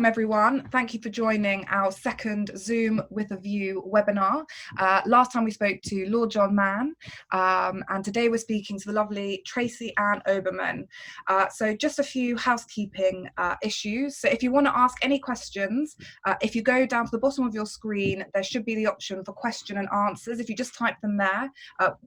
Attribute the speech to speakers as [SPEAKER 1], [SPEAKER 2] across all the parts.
[SPEAKER 1] welcome everyone. Thank you for joining our second Zoom with a View webinar. Last time we spoke to Lord John Mann, and today we're speaking to the lovely Tracy Ann Oberman. So just a few housekeeping issues. So if you want to ask any questions, if you go down to the bottom of your screen, there should be the option for question and answers. If you just type them there,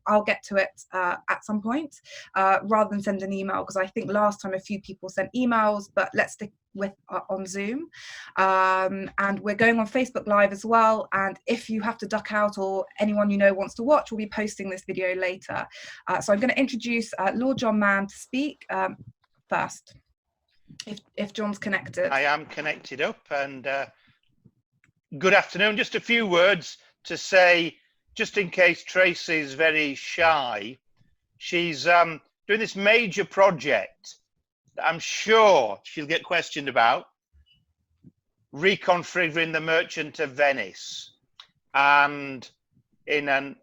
[SPEAKER 1] I'll get to it at some point, rather than send an email, because I think last time a few people sent emails, but let's stick with on Zoom. And we're going on Facebook Live as well, and if you have to duck out or anyone you know wants to watch, we'll be posting this video later. So I'm going to introduce Lord John Mann to speak first, if John's connected.
[SPEAKER 2] I am connected up, and good afternoon. Just a few words to say, just in case Tracy's very shy. She's doing this major project that I'm sure she'll get questioned about, reconfiguring the Merchant of Venice, and in an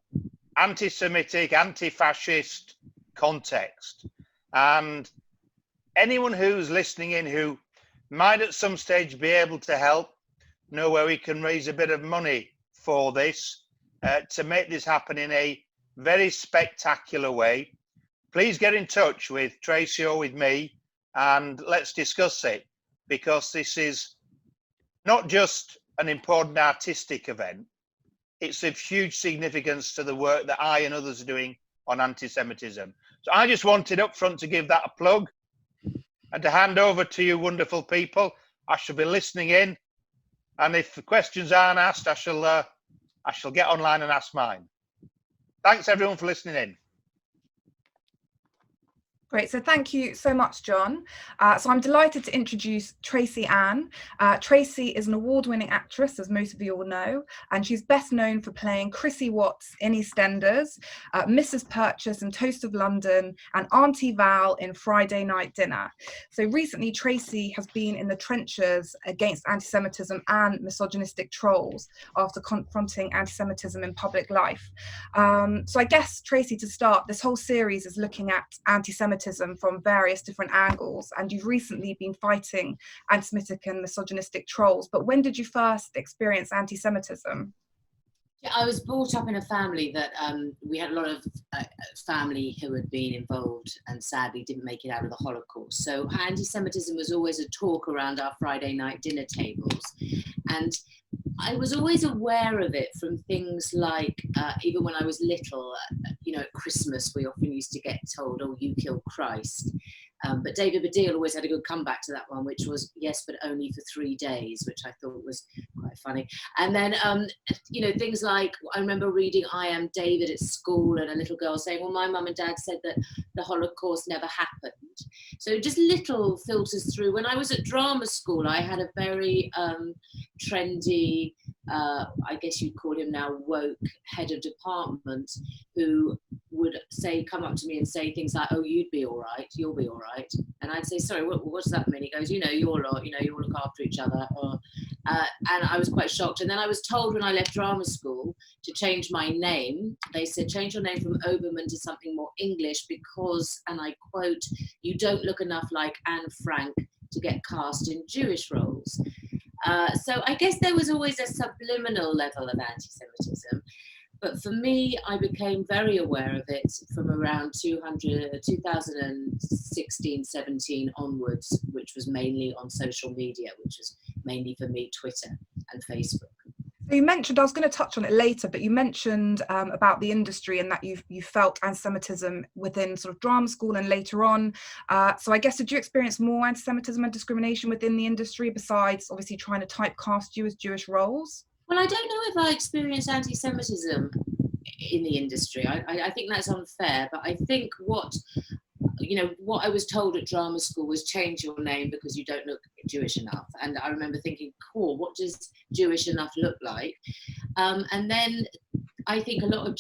[SPEAKER 2] anti-Semitic, anti-fascist context. And anyone who's listening in who might at some stage be able to help, know where we can raise a bit of money for this, to make this happen in a very spectacular way, please get in touch with Tracy or with me, and let's discuss it, because this is not just an important artistic event, it's of huge significance to the work that I and others are doing on anti-Semitism. So I just wanted up front to give that a plug and to hand over to you wonderful people. I shall be listening in, and if the questions aren't asked, I shall get online and ask mine. Thanks everyone for listening in.
[SPEAKER 1] Great, so thank you so much, John. So I'm delighted to introduce Tracy Ann. Tracy is an award-winning actress, as most of you all know, and she's best known for playing Chrissy Watts in EastEnders, Mrs. Purchase in Toast of London, and Auntie Val in Friday Night Dinner. So recently, Tracy has been in the trenches against anti-Semitism and misogynistic trolls after confronting anti-Semitism in public life. So I guess, Tracy, to start, this whole series is looking at anti-Semitism from various different angles, and you've recently been fighting anti-Semitic and misogynistic trolls. But when did you first experience anti-Semitism?
[SPEAKER 3] I was brought up in a family that we had a lot of family who had been involved and sadly didn't make it out of the Holocaust. So anti-Semitism was always a talk around our Friday night dinner tables. And I was always aware of it from things like, even when I was little, you know, at Christmas, we often used to get told, oh, you killed Christ. But David Baddiel always had a good comeback to that one, which was, yes, but only for 3 days, which I thought was quite funny. And then, you know, things like, I remember reading I Am David at school, and a little girl saying, well, my mum and dad said that the Holocaust never happened. So just little filters through. When I was at drama school, I had a very trendy, I guess you'd call him now woke head of department, who would come up to me and say things like, oh, you'd be all right, you'll be all right. And I'd say, sorry, what does that mean? He goes, you know, you all look after each other. And I was quite shocked. And then I was told when I left drama school to change my name. They said, change your name from Oberman to something more English because, and I quote, you don't look enough like Anne Frank to get cast in Jewish roles. So I guess there was always a subliminal level of anti-Semitism. But for me, I became very aware of it from around 2016, 17 onwards, which was mainly on social media, which was mainly for me, Twitter and Facebook.
[SPEAKER 1] So you mentioned, I was going to touch on it later, but you mentioned about the industry and that you felt anti-Semitism within sort of drama school and later on. So I guess, did you experience more anti-Semitism and discrimination within the industry besides obviously trying to typecast you as Jewish roles?
[SPEAKER 3] Well, I don't know if I experienced anti-Semitism in the industry. I think that's unfair, but I think what I was told at drama school was change your name because you don't look Jewish enough. And I remember thinking, cool, what does Jewish enough look like? And then I think a lot of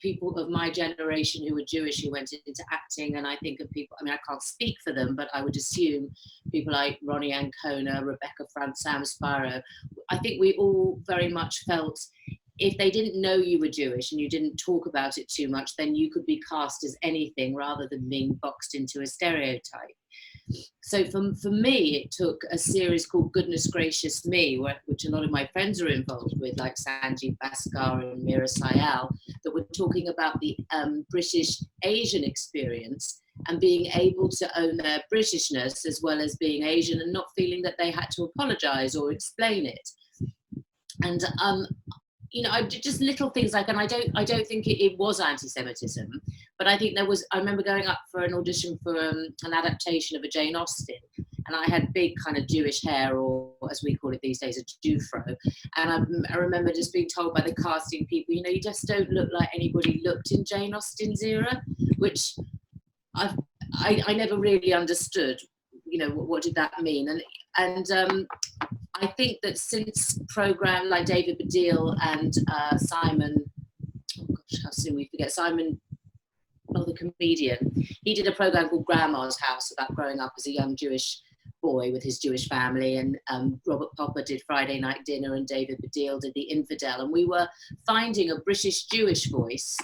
[SPEAKER 3] people of my generation who were Jewish who went into acting, and I think of people, I mean, I can't speak for them, but I would assume people like Ronnie Ancona, Rebecca France, Sam Sparrow, I think we all very much felt if they didn't know you were Jewish and you didn't talk about it too much, then you could be cast as anything rather than being boxed into a stereotype. So for me, it took a series called Goodness Gracious Me, which a lot of my friends are involved with, like Sanjeev Bhaskar and Meera Syal, that were talking about the British Asian experience and being able to own their Britishness as well as being Asian and not feeling that they had to apologize or explain it. And you know, just little things like, and I don't think it was anti-Semitism, but I think I remember going up for an audition for an adaptation of a Jane Austen, and I had big kind of Jewish hair, or as we call it these days, a Jewfro. And I remember just being told by the casting people, you know, you just don't look like anybody looked in Jane Austen's era, which I never really understood, you know, what did that mean? And I think that since programme like David Baddiel and Simon, oh gosh, how soon we forget, Simon, the comedian, he did a programme called Grandma's House about growing up as a young Jewish boy with his Jewish family, and Robert Popper did Friday Night Dinner, and David Baddiel did The Infidel, and we were finding a British Jewish voice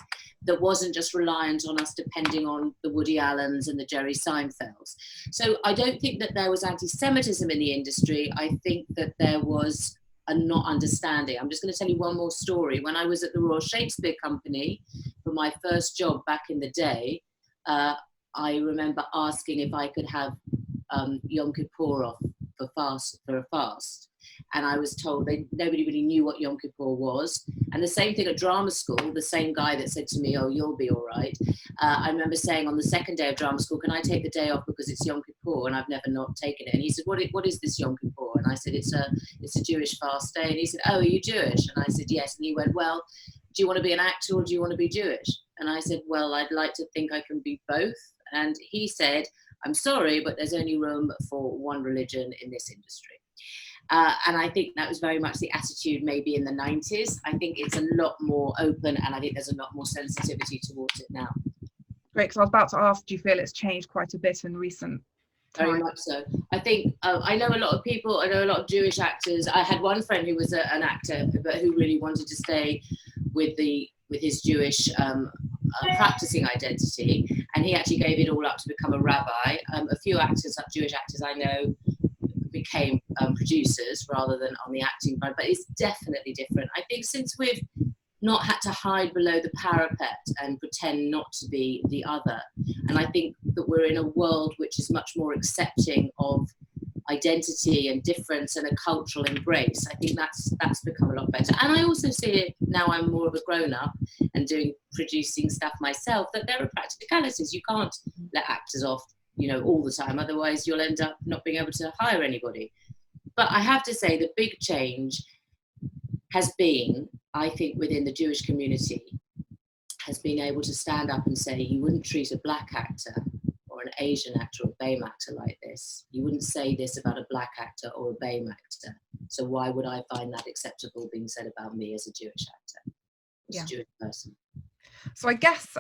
[SPEAKER 3] that wasn't just reliant on us depending on the Woody Allens and the Jerry Seinfelds. So I don't think that there was anti-Semitism in the industry. I think that there was a not understanding. I'm just going to tell you one more story. When I was at the Royal Shakespeare Company for my first job back in the day, I remember asking if I could have Yom Kippur off for a fast. And I was told nobody really knew what Yom Kippur was. And the same thing at drama school, the same guy that said to me, oh, you'll be all right. I remember saying on the second day of drama school, can I take the day off because it's Yom Kippur? And I've never not taken it. And he said, what is this Yom Kippur? And I said, it's a Jewish fast day. And he said, oh, are you Jewish? And I said, yes. And he went, well, do you want to be an actor or do you want to be Jewish? And I said, well, I'd like to think I can be both. And he said, I'm sorry, but there's only room for one religion in this industry. And I think that was very much the attitude maybe in the 90s. I think it's a lot more open, and I think there's a lot more sensitivity towards it now.
[SPEAKER 1] Great, because I was about to ask, do you feel it's changed quite a bit in recent time?
[SPEAKER 3] Very much so. I think, I know a lot of people, I know a lot of Jewish actors. I had one friend who was an actor, but who really wanted to stay with his Jewish practicing identity, and he actually gave it all up to become a rabbi. A few actors, Jewish actors I know, became producers rather than on the acting front, but it's definitely different. I think since we've not had to hide below the parapet and pretend not to be the other, and I think that we're in a world which is much more accepting of identity and difference and a cultural embrace. I think that's become a lot better. And I also see it now, I'm more of a grown-up and producing stuff myself, that there are practicalities. You can't let actors off, you know, all the time, otherwise you'll end up not being able to hire anybody. But I have to say the big change has been, I think, within the Jewish community, has been able to stand up and say, you wouldn't treat a black actor or an Asian actor or a BAME actor like this. You wouldn't say this about a black actor or a BAME actor. So why would I find that acceptable being said about me as a Jewish actor, as a Jewish person?
[SPEAKER 1] So I guess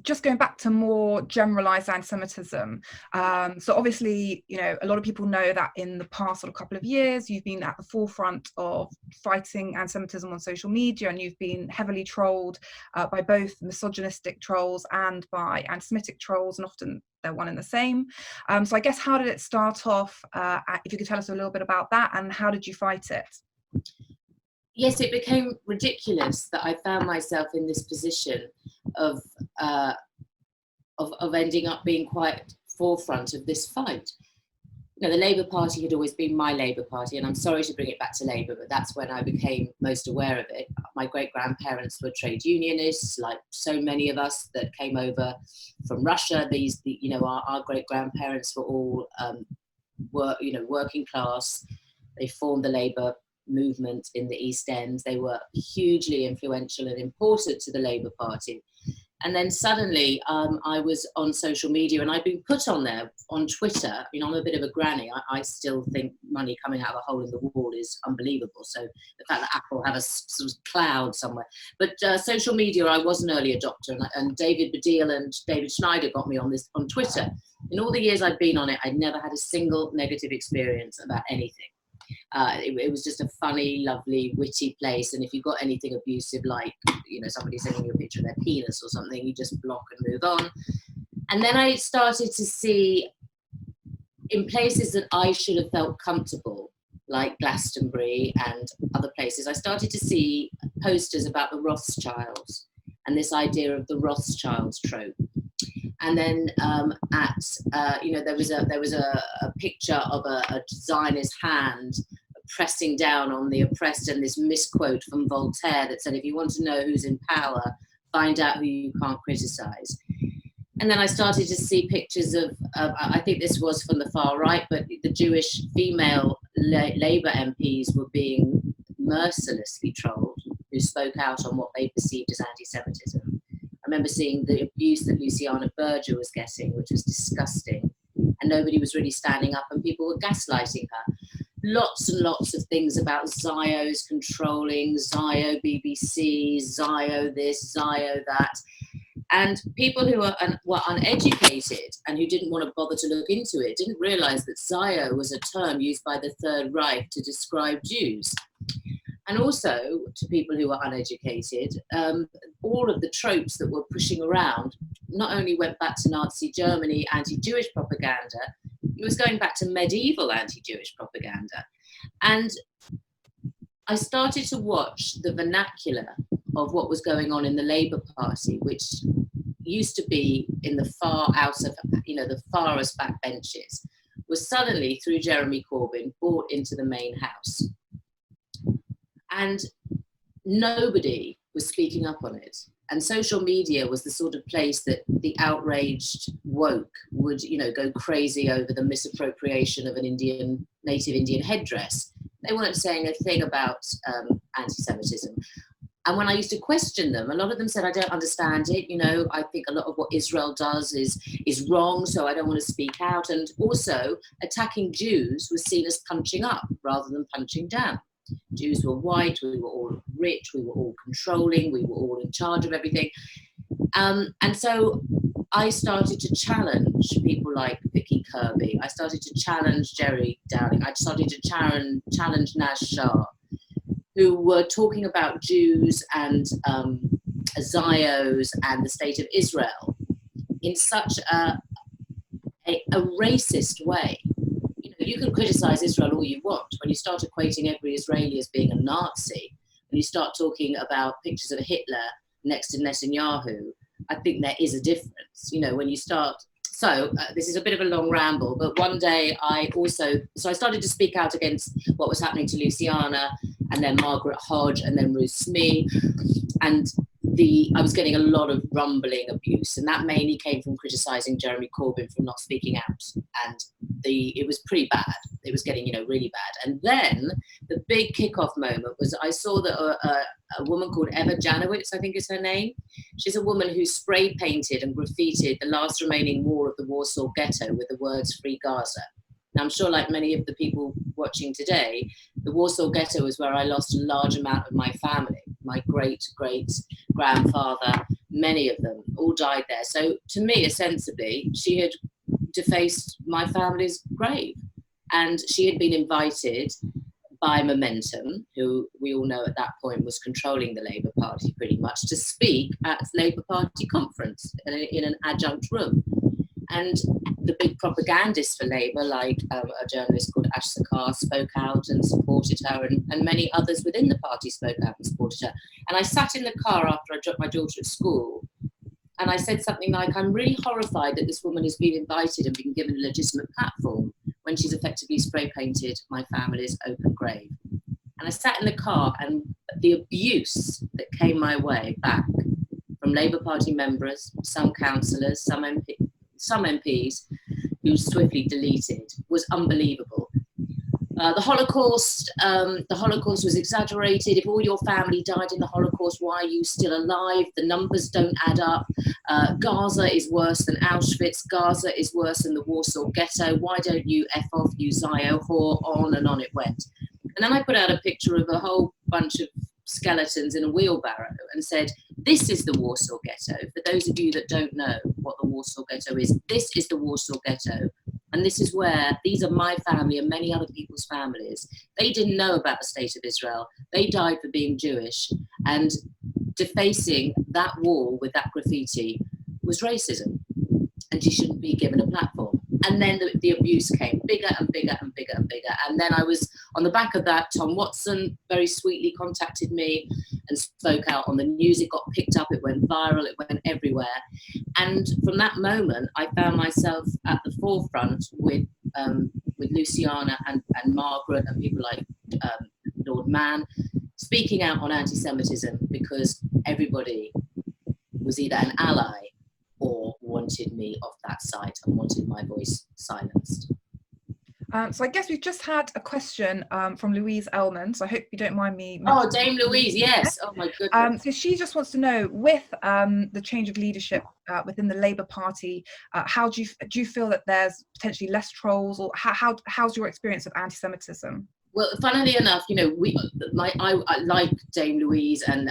[SPEAKER 1] just going back to more generalized anti-Semitism. So obviously, you know, a lot of people know that in the past sort of couple of years, you've been at the forefront of fighting anti-Semitism on social media, and you've been heavily trolled by both misogynistic trolls and by anti-Semitic trolls, and often they're one and the same. So I guess, how did it start off? If you could tell us a little bit about that, and how did you fight it?
[SPEAKER 3] Yes, it became ridiculous that I found myself in this position of ending up being quite forefront of this fight. You know, the Labour Party had always been my Labour Party, and I'm sorry to bring it back to Labour, but that's when I became most aware of it. My great-grandparents were trade unionists, like so many of us that came over from Russia. Our great-grandparents were all working class. They formed the Labour movement in the East End. They were hugely influential and important to the Labour Party. And then suddenly I was on social media, and I'd been put on there on Twitter. I mean, I'm a bit of a granny. I still think money coming out of a hole in the wall is unbelievable. So the fact that Apple have a sort of cloud somewhere. But social media, I was an early adopter, and David Baddiel and David Schneider got me on Twitter. In all the years I'd been on it, I'd never had a single negative experience about anything. It was just a funny, lovely, witty place, and if you got anything abusive, like, you know, somebody sending you a picture of their penis or something, you just block and move on. And then I started to see in places that I should have felt comfortable, like Glastonbury and other places, I started to see posters about the Rothschilds and this idea of the Rothschilds trope. And then there was a picture of a Zionist hand pressing down on the oppressed, and this misquote from Voltaire that said, if you want to know who's in power, find out who you can't criticize. And then I started to see pictures of I think this was from the far right, but the Jewish female Labour MPs were being mercilessly trolled, who spoke out on what they perceived as anti-Semitism. I remember seeing the abuse that Luciana Berger was getting, which was disgusting, and nobody was really standing up, and people were gaslighting her. Lots and lots of things about Zio's controlling, Zio BBC, Zio this, Zio that. And people who were uneducated and who didn't want to bother to look into it didn't realize that Zio was a term used by the Third Reich to describe Jews. And also, to people who were uneducated, all of the tropes that were pushing around not only went back to Nazi Germany anti-Jewish propaganda, it was going back to medieval anti-Jewish propaganda. And I started to watch the vernacular of what was going on in the Labour Party, which used to be in the far out of, the farthest back benches, was suddenly, through Jeremy Corbyn, brought into the main house. And nobody was speaking up on it. And social media was the sort of place that the outraged woke would, go crazy over the misappropriation of an native Indian headdress. They weren't saying a thing about anti-Semitism. And when I used to question them, a lot of them said, I don't understand it. I think a lot of what Israel does is wrong, so I don't want to speak out. And also, attacking Jews was seen as punching up rather than punching down. Jews were white, we were all rich, we were all controlling, we were all in charge of everything. And so I started to challenge people like Vicky Kirby. I started to challenge Jerry Dowling. I started to challenge Naz Shah, who were talking about Jews and Zios and the state of Israel in such a racist way. You can criticize Israel all you want. When you start equating every Israeli as being a Nazi, when you start talking about pictures of Hitler next to Netanyahu, I think there is a difference. When you start. So this is a bit of a long ramble, but one day I started to speak out against what was happening to Luciana, and then Margaret Hodge, and then Ruth Smee, and I was getting a lot of rumbling abuse, and that mainly came from criticizing Jeremy Corbyn for not speaking out, and it was pretty bad. It was getting really bad. And then the big kickoff moment was I saw that a woman called Eva Janowitz, I think is her name. She's a woman who spray painted and graffitied the last remaining wall of the Warsaw Ghetto with the words "Free Gaza." Now, I'm sure, like many of the people watching today, the Warsaw Ghetto is where I lost a large amount of my family. My great-great-grandfather, many of them, all died there. So to me, ostensibly, she had defaced my family's grave. And she had been invited by Momentum, who we all know at that point was controlling the Labour Party pretty much, to speak at the Labour Party conference in an adjunct room. And the big propagandists for Labour, like a journalist called Ash Sarkar, spoke out and supported her, and many others within the party spoke out and supported her. And I sat in the car after I dropped my daughter at school, and I said something like, I'm really horrified that this woman has been invited and been given a legitimate platform when she's effectively spray painted my family's open grave. And I sat in the car, and the abuse that came my way back from Labour Party members, some councillors, some MPs who swiftly deleted was unbelievable. The Holocaust was exaggerated. If all your family died in the Holocaust, why are you still alive? The numbers don't add up. Gaza is worse than Auschwitz. Gaza is worse than the Warsaw Ghetto. Why don't you F off, you Zio whore? On and on it went. And then I put out a picture of a whole bunch of skeletons in a wheelbarrow and said, this is the Warsaw Ghetto. For those of you that don't know what the Warsaw Ghetto is, this is the Warsaw Ghetto. And this is where, these are my family and many other people's families. They didn't know about the state of Israel. They died for being Jewish. And defacing that wall with that graffiti was racism. And she shouldn't be given a platform. And then the abuse came bigger and bigger and bigger and bigger. And then I was on the back of that, Tom Watson very sweetly contacted me and spoke out on the news. It got picked up, it went viral, it went everywhere. And from that moment, I found myself at the forefront with Luciana and Margaret and people like Lord Mann, speaking out on anti-Semitism, because everybody was either an ally or wanted me off that site and wanted my voice silenced.
[SPEAKER 1] So I guess we've just had a question from Louise Ellman, so I hope you don't mind me.
[SPEAKER 3] Oh, Dame Louise, yes. Oh my goodness.
[SPEAKER 1] So she just wants to know, with the change of leadership within the Labour Party, how do you feel that there's potentially less trolls, or how's your experience of anti-Semitism?
[SPEAKER 3] Well, funnily enough, you know, I like Dame Louise, and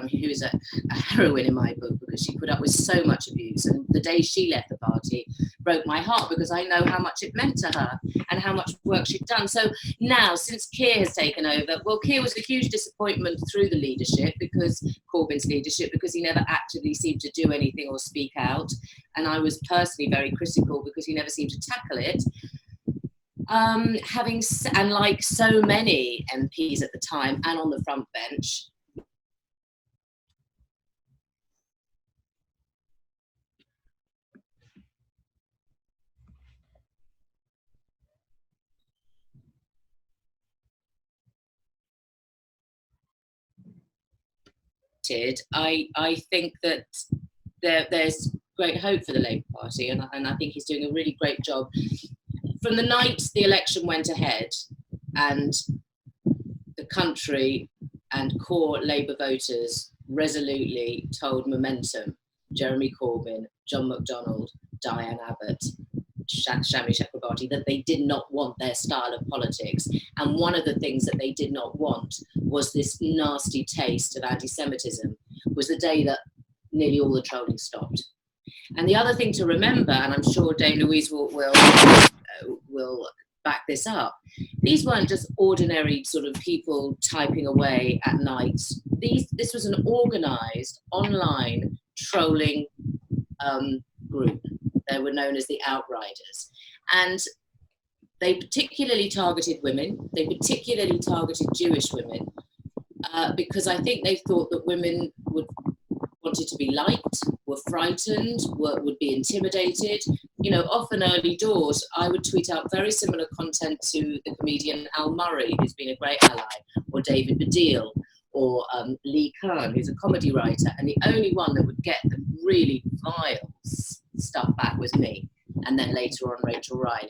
[SPEAKER 3] who's a heroine in my book, because she put up with so much abuse. And the day she left the party broke my heart, because I know how much it meant to her and how much work she'd done. So now, since Keir has taken over, well, Keir was a huge disappointment through the leadership, because Corbyn's leadership, because he never actively seemed to do anything or speak out. And I was personally very critical, because he never seemed to tackle it. And like so many MPs at the time and on the front bench, I think that there's great hope for the Labour Party, and I think he's doing a really great job. From the night the election went ahead and the country and core Labour voters resolutely told Momentum, Jeremy Corbyn, John McDonnell, Diane Abbott, Shami Chakrabarti, that they did not want their style of politics. And one of the things that they did not want was this nasty taste of anti-Semitism, was the day that nearly all the trolling stopped. And the other thing to remember, and I'm sure Dame Louise will back this up, these weren't just ordinary sort of people typing away at night. This was an organised online trolling group. They were known as the Outriders. And they particularly targeted women. They particularly targeted Jewish women, because I think they thought that women wanted to be liked, were frightened, would be intimidated. You know, often early doors, I would tweet out very similar content to the comedian Al Murray, who's been a great ally, or David Baddiel, or Lee Kern, who's a comedy writer. And the only one that would get the really vile stuff back was me, and then later on Rachel Riley.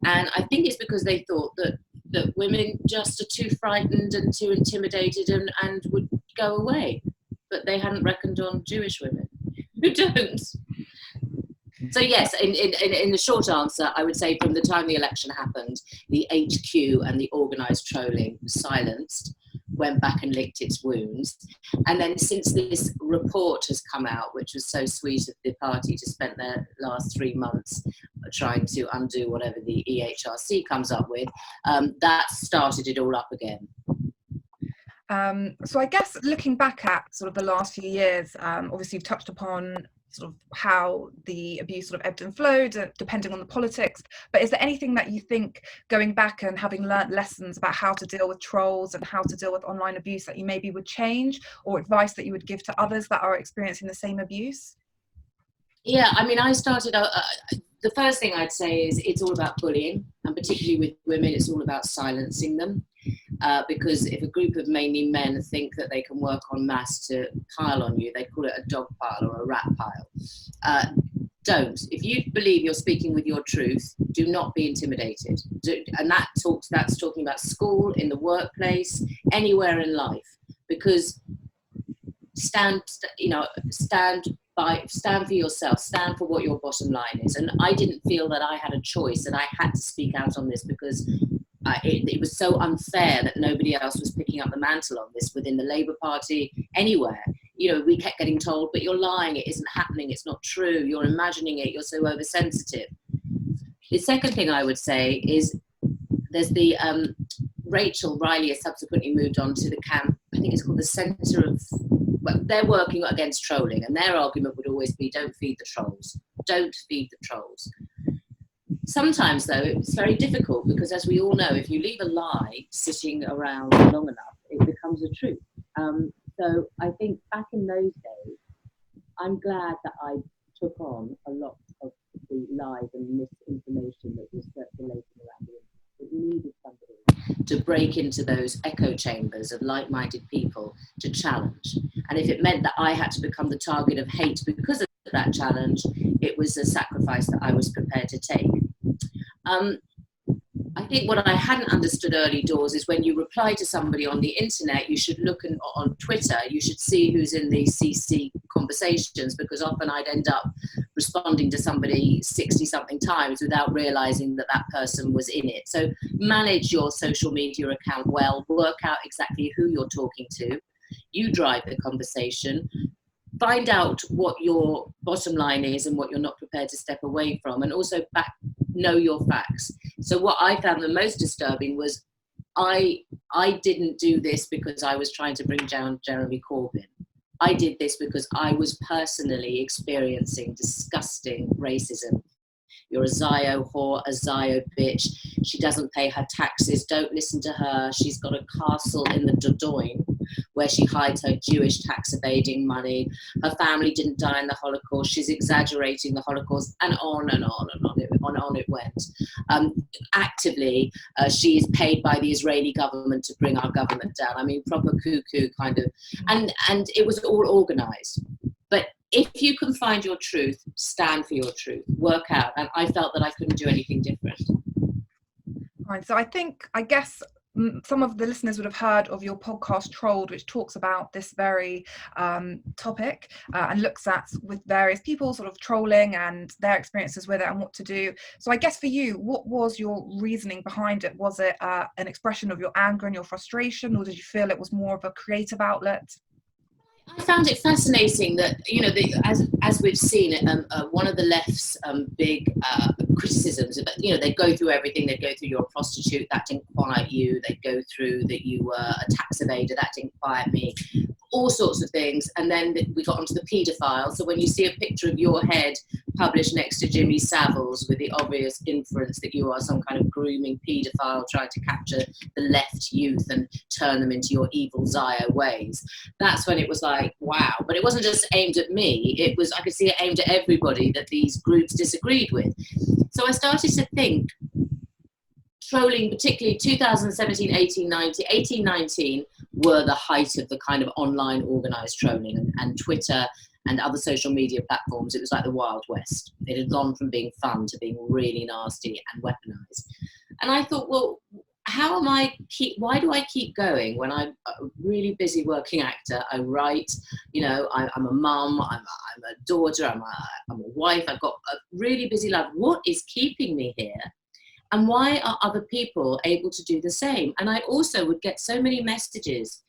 [SPEAKER 3] And I think it's because they thought that women just are too frightened and too intimidated and would go away. But they hadn't reckoned on Jewish women who don't. So yes, in the short answer, I would say from the time the election happened, the HQ and the organised trolling was silenced, went back and licked its wounds. And then since this report has come out, which was so sweet of the party to spend their last 3 months trying to undo whatever the EHRC comes up with, that started it all up again.
[SPEAKER 1] So I guess looking back at sort of the last few years, obviously you've touched upon sort of how the abuse sort of ebbed and flowed, depending on the politics. But is there anything that you think, going back and having learned lessons about how to deal with trolls and how to deal with online abuse, that you maybe would change, or advice that you would give to others that are experiencing the same abuse?
[SPEAKER 3] Yeah, I mean, I started out, the first thing I'd say is it's all about bullying, and particularly with women, it's all about silencing them. Because if a group of mainly men think that they can work en masse to pile on you, they call it a dog pile or a rat pile. Don't. If you believe you're speaking with your truth, do not be intimidated. And that's talking about school, in the workplace, anywhere in life. Because stand for yourself, stand for what your bottom line is. And I didn't feel that I had a choice, and I had to speak out on this, because it was so unfair that nobody else was picking up the mantle on this within the Labour Party, anywhere. You know, we kept getting told, but you're lying, it isn't happening, it's not true, you're imagining it, you're so oversensitive. The second thing I would say is there's the Rachel Riley has subsequently moved on to the camp, I think it's called the Centre of, well, they're working against trolling, and their argument would always be, don't feed the trolls, don't feed the trolls. Sometimes, though, it's very difficult because, as we all know, if you leave a lie sitting around long enough, it becomes a truth. So I think back in those days, I'm glad that I took on a lot of the lies and misinformation that was circulating around the internet. It needed somebody to break into those echo chambers of like-minded people to challenge. And if it meant that I had to become the target of hate because of that challenge, it was a sacrifice that I was prepared to take. I think what I hadn't understood early doors is when you reply to somebody on the internet, you should look on Twitter, you should see who's in the CC conversations, because often I'd end up responding to somebody 60-something times without realizing that that person was in it. So manage your social media account well, work out exactly who you're talking to, you drive the conversation, find out what your bottom line is and what you're not prepared to step away from, and also know your facts. So what I found the most disturbing was I didn't do this because I was trying to bring down Jeremy Corbyn. I did this because I was personally experiencing disgusting racism. You're a Zio whore, a Zio bitch. She doesn't pay her taxes. Don't listen to her. She's got a castle in the Dordogne where she hides her Jewish tax evading money. Her family didn't die in the Holocaust. She's exaggerating the Holocaust, and on and on and on it went. Actively, she is paid by the Israeli government to bring our government down. I mean, proper cuckoo kind of, and it was all organized. But if you can find your truth, stand for your truth, work out. And I felt that I couldn't do anything different.
[SPEAKER 1] Right. So I guess some of the listeners would have heard of your podcast Trolled, which talks about this very topic and looks at with various people sort of trolling and their experiences with it and what to do. So I guess for you, what was your reasoning behind it? Was it an expression of your anger and your frustration, or did you feel it was more of a creative outlet?
[SPEAKER 3] I found it fascinating that, you know, as we've seen, one of the left's big criticisms, you know, they go through everything. They go through you're a prostitute, that didn't quiet you. They go through that you were a tax evader, that didn't quiet me. All sorts of things. And then we got onto the paedophile. So when you see a picture of your head published next to Jimmy Savile's with the obvious inference that you are some kind of grooming paedophile trying to capture the left youth and turn them into your evil Zio ways, that's when it was like, wow. But it wasn't just aimed at me. It was, I could see it aimed at everybody that these groups disagreed with. So I started to think, trolling, particularly 2017, 18, 19 were the height of the kind of online organized trolling, and Twitter and other social media platforms. It was like the Wild West. It had gone from being fun to being really nasty and weaponized. And I thought, well, why do I keep going when I'm a really busy working actor? I write, you know, I'm a mum, I'm a daughter, I'm a wife, I've got a really busy life. What is keeping me here? And why are other people able to do the same? And I also would get so many messages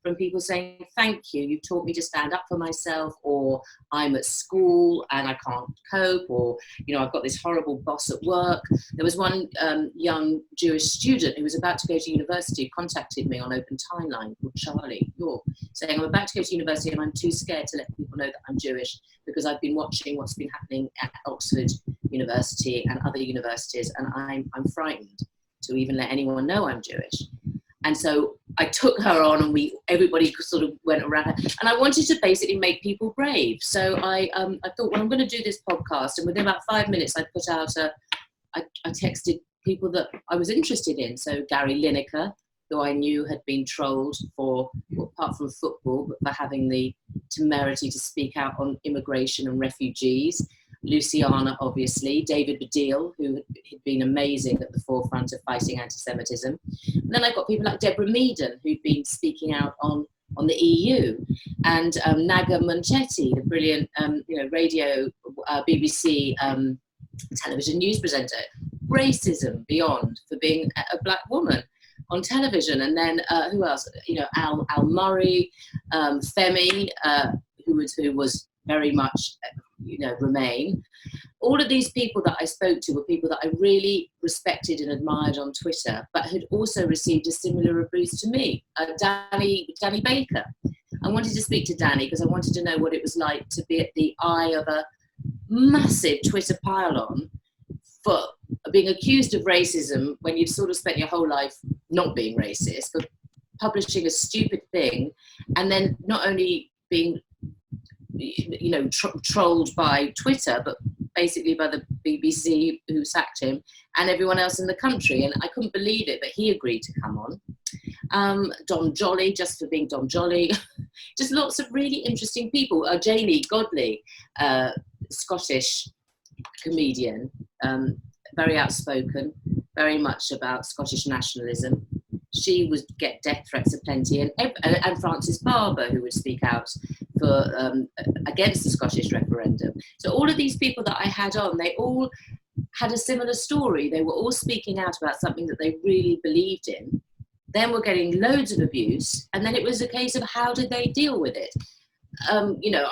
[SPEAKER 3] from people saying, thank you, you've taught me to stand up for myself, or I'm at school and I can't cope, or, you know, I've got this horrible boss at work. There was one young Jewish student who was about to go to university, contacted me on Open Timeline, called Charlie York, saying, I'm about to go to university and I'm too scared to let people know that I'm Jewish because I've been watching what's been happening at Oxford University and other universities, and I'm frightened to even let anyone know I'm Jewish. And so I took her on, and everybody sort of went around her. And I wanted to basically make people brave. So I thought, well, I'm going to do this podcast. And within about 5 minutes, I put out I texted people that I was interested in. So Gary Lineker, who I knew had been trolled for, apart from football, but for having the temerity to speak out on immigration and refugees. Luciana, obviously, David Baddiel, who had been amazing at the forefront of fighting anti-Semitism. And then I got people like Deborah Meaden, who'd been speaking out on the EU, and Naga Munchetti, the brilliant radio BBC television news presenter. Racism beyond for being a black woman on television. And then who else? You know, Al Murray, Femi, who was very much Remain. All of these people that I spoke to were people that I really respected and admired on Twitter, but had also received a similar abuse to me. Danny Baker. I wanted to speak to Danny because I wanted to know what it was like to be at the eye of a massive Twitter pile-on for being accused of racism when you've sort of spent your whole life not being racist, but publishing a stupid thing, and then not only being, you know, trolled by Twitter, but basically by the BBC, who sacked him, and everyone else in the country. And I couldn't believe it, but he agreed to come on. Dom Jolly, just for being Dom Jolly. Just lots of really interesting people. Janie Godley, Scottish comedian, very outspoken, very much about Scottish nationalism. She would get death threats aplenty, and Frances Barber, who would speak out for against the Scottish referendum. So all of these people that I had on, they all had a similar story. They were all speaking out about something that they really believed in, then were getting loads of abuse, and then it was a case of how did they deal with it. You know,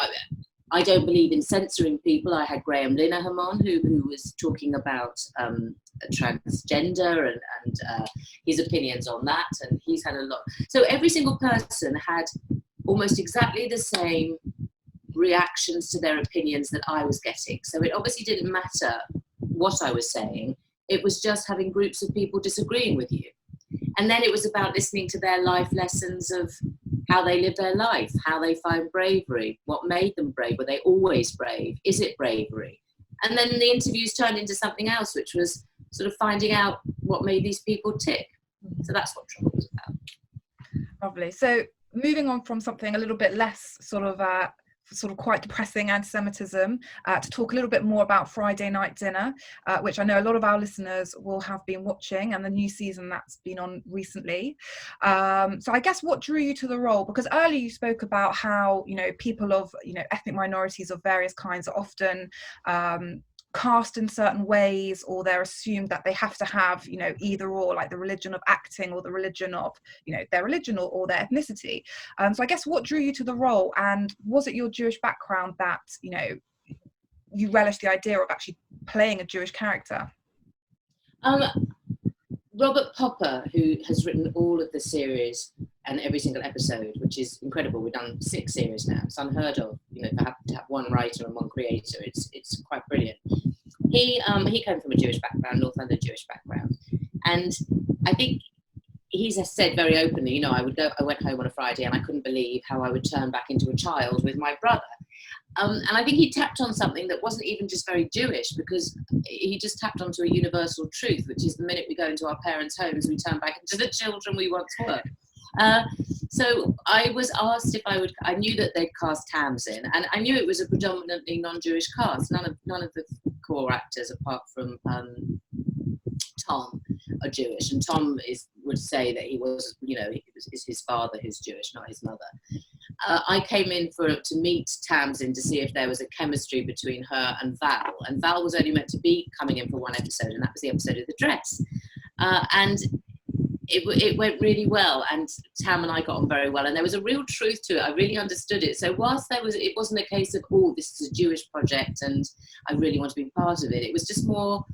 [SPEAKER 3] I don't believe in censoring people. I had Graham Linehan on, who was talking about transgender and his opinions on that, and he's had a lot. So every single person had almost exactly the same reactions to their opinions that I was getting. So it obviously didn't matter what I was saying. It was just having groups of people disagreeing with you. And then it was about listening to their life lessons of how they live their life, how they find bravery, what made them brave, were they always brave, is it bravery? And then the interviews turned into something else, which was sort of finding out what made these people tick. So that's what Trouble was about.
[SPEAKER 1] Lovely. So moving on from something a little bit less sort of quite depressing anti-Semitism, to talk a little bit more about Friday Night Dinner, which I know a lot of our listeners will have been watching, and the new season that's been on recently. So I guess what drew you to the role? Because earlier you spoke about how, you know, people of, you know, ethnic minorities of various kinds are often cast in certain ways, or they're assumed that they have to have, you know, either or, like the religion of acting or the religion of, you know, their religion or their ethnicity. So I guess what drew you to the role, and was it your Jewish background that, you know, you relished the idea of actually playing a Jewish character?
[SPEAKER 3] Robert Popper, who has written all of the series and every single episode, which is incredible. We've done 6 series now. It's unheard of, you know, to have one writer and one creator. It's quite brilliant. He came from a Jewish background, North London Jewish background, and I think he's said very openly, you know, I went home on a Friday and I couldn't believe how I would turn back into a child with my brother. And I think he tapped on something that wasn't even just very Jewish, because he just tapped onto a universal truth, which is the minute we go into our parents' homes, we turn back into the children we once were. So I was asked if I knew that they'd cast Tamsin, and I knew it was a predominantly non-Jewish cast. None of the core actors, apart from Tom, are Jewish, and Tom would say that he was, you know, it's his father who's Jewish, not his mother. I came in to meet Tamsin to see if there was a chemistry between her and Val was only meant to be coming in for one episode, and that was the episode of the dress. And it went really well, and Tam and I got on very well, and there was a real truth to it. I really understood it. So whilst it wasn't a case of, oh, this is a Jewish project and I really want to be part of it, it was just more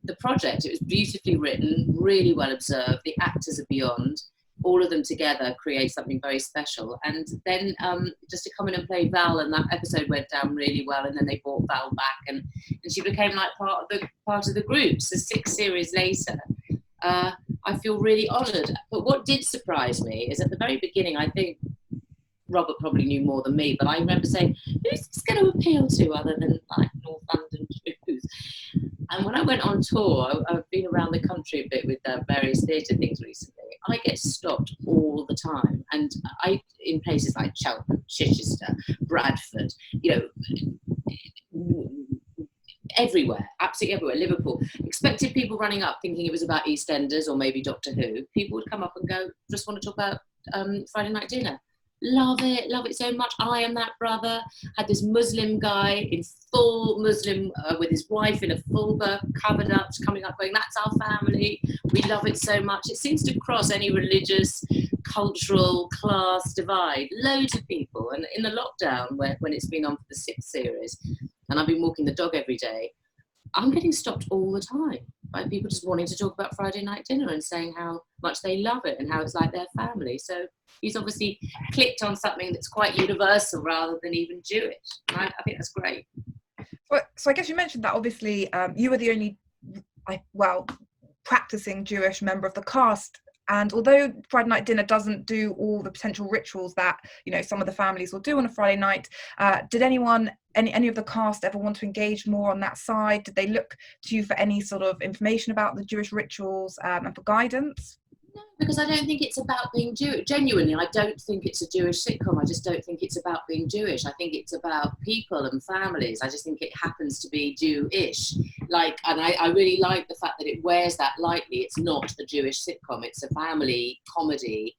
[SPEAKER 3] the project. It was beautifully written, really well observed. The actors are beyond. All of them together create something very special. And then just to come in and play Val, and that episode went down really well, and then they brought Val back, and she became like part of the group. So 6 series later, I feel really honoured. But what did surprise me is at the very beginning, I think Robert probably knew more than me, but I remember saying, who's this going to appeal to other than like North London Jews? And when I went on tour, I've been around the country a bit with various theatre things recently. I get stopped all the time, and in places like Cheltenham, Chichester, Bradford, you know, everywhere, absolutely everywhere. Liverpool, expected people running up thinking it was about EastEnders or maybe Doctor Who. People would come up and go, just want to talk about Friday Night Dinner. Love it so much. I am that brother. Had this Muslim guy in full Muslim with his wife in a full burqa, covered up, coming up going, that's our family. We love it so much. It seems to cross any religious, cultural, class divide. Loads of people. And in the lockdown, when it's been on for the 6th series, and I've been walking the dog every day, I'm getting stopped all the time by people just wanting to talk about Friday Night Dinner and saying how much they love it and how it's like their family. So he's obviously clicked on something that's quite universal rather than even Jewish. And I think that's great.
[SPEAKER 1] So I guess you mentioned that obviously you were the only practicing Jewish member of the cast. And although Friday night dinner doesn't do all the potential rituals that, you know, some of the families will do on a Friday night, did any of the cast ever want to engage more on that side? Did they look to you for any sort of information about the Jewish rituals and for guidance?
[SPEAKER 3] No, because I don't think it's about being Jewish. Genuinely, I don't think it's a Jewish sitcom. I just don't think it's about being Jewish. I think it's about people and families. I just think it happens to be Jewish. And I really like the fact that it wears that lightly. It's not a Jewish sitcom. It's a family comedy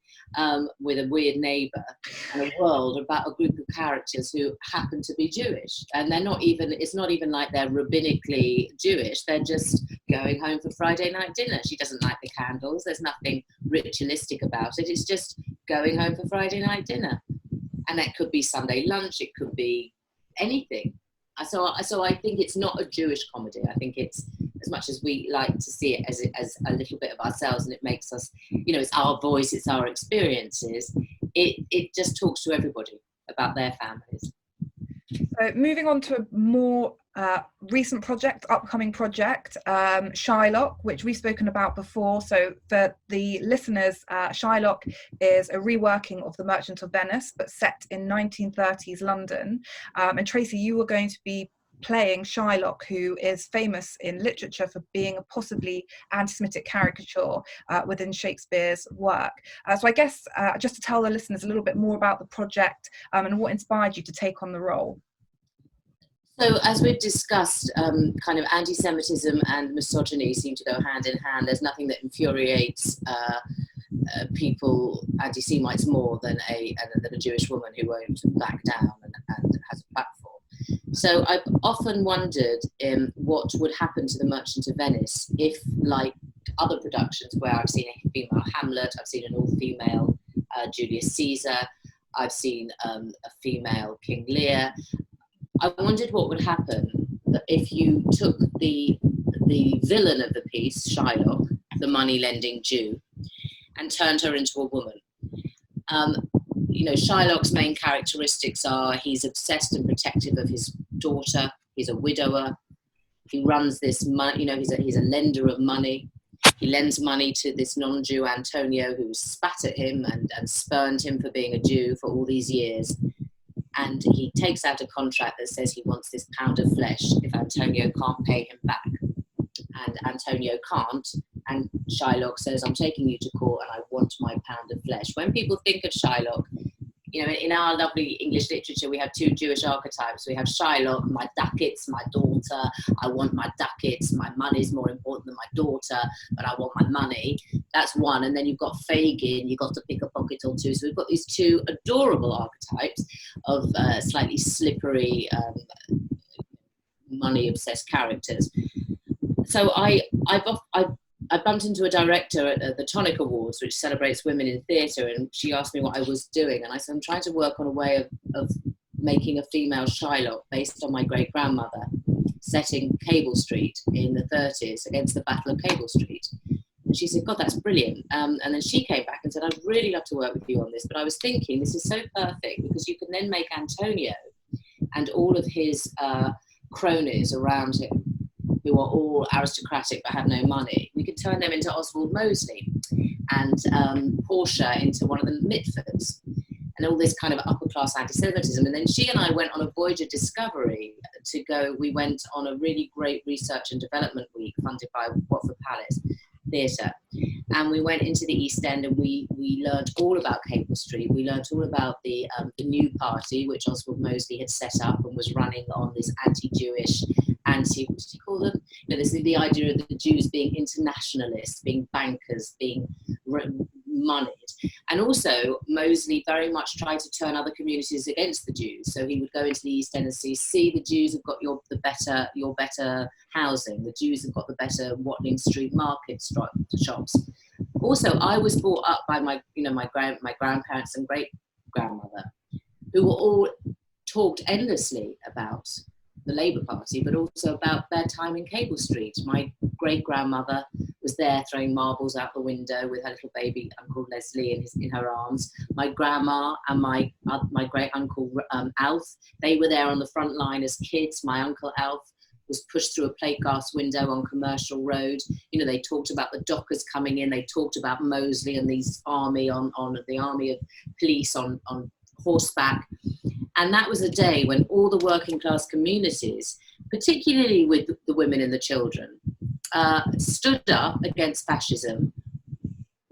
[SPEAKER 3] with a weird neighbour and a world about a group of characters who happen to be Jewish. And it's not even like they're rabbinically Jewish. They're just going home for Friday night dinner. She doesn't like the candles. There's nothing ritualistic about it. It's just going home for Friday night dinner. And that could be Sunday lunch. It could be anything. So I think it's not a Jewish comedy. I think it's, as much as we like to see it as a little bit of ourselves, and it makes us, you know, it's our voice, it's our experiences, it just talks to everybody about their families.
[SPEAKER 1] So moving on to a more recent upcoming project, Shylock, which we've spoken about before. So for the listeners, Shylock is a reworking of The Merchant of Venice, but set in 1930s London. And Tracy, you were going to be playing Shylock, who is famous in literature for being a possibly anti-Semitic caricature within Shakespeare's work. So I guess just to tell the listeners a little bit more about the project and what inspired you to take on the role.
[SPEAKER 3] So as we've discussed, kind of anti-Semitism and misogyny seem to go hand in hand. There's nothing that infuriates people, anti-Semites, more than a Jewish woman who won't back down and has a platform. So I've often wondered what would happen to The Merchant of Venice if, like other productions where I've seen a female Hamlet, I've seen an all-female Julius Caesar, I've seen a female King Lear, I wondered what would happen if you took the villain of the piece, Shylock, the money-lending Jew, and turned her into a woman. You know, Shylock's main characteristics are he's obsessed and protective of his daughter. He's a widower. He runs this money. You know, he's a lender of money. He lends money to this non-Jew Antonio, who spat at him and spurned him for being a Jew for all these years. And he takes out a contract that says he wants this pound of flesh if Antonio can't pay him back. And Antonio can't. And Shylock says, I'm taking you to court and I want my pound of flesh. When people think of Shylock, you know, in our lovely English literature, we have two Jewish archetypes. We have Shylock, my ducats, my daughter. I want my ducats. My money's more important than my daughter, but I want my money. That's one. And then you've got Fagin. You've got to pick a pocket or two. So we've got these two adorable archetypes of slightly slippery, money-obsessed characters. So I bumped into a director at the Tonic Awards, which celebrates women in theatre, and she asked me what I was doing. And I said, I'm trying to work on a way of making a female Shylock based on my great-grandmother, setting Cable Street in the 30s against the Battle of Cable Street. And she said, God, that's brilliant. And then she came back and said, I'd really love to work with you on this. But I was thinking, this is so perfect because you can then make Antonio and all of his cronies around him, who are all aristocratic but have no money, we could turn them into Oswald Mosley and Portia into one of the Mitfords, and all this kind of upper-class anti-Semitism. And then she and I went on a voyage of discovery we went on a really great research and development week funded by Watford Palace Theatre. And we went into the East End and we learned all about Cable Street. We learned all about the New Party, which Oswald Mosley had set up and was running on this anti-Jewish, what did he call them? You know, this is the idea of the Jews being internationalists, being bankers, being moneyed. And also, Mosley very much tried to turn other communities against the Jews. So he would go into the East End and see the Jews have got your better housing. The Jews have got the better Watling Street market shops. Also, I was brought up by my grandparents and great grandmother, who were all talked endlessly about the Labour Party, but also about their time in Cable Street. My great-grandmother was there throwing marbles out the window with her little baby Uncle Leslie in her arms. My grandma and my great-uncle Alf, they were there on the front line as kids. My Uncle Alf was pushed through a plate glass window on Commercial Road. You know, they talked about the dockers coming in. They talked about Mosley and these army on the army of police on horseback. And that was a day when all the working class communities, particularly with the women and the children, stood up against fascism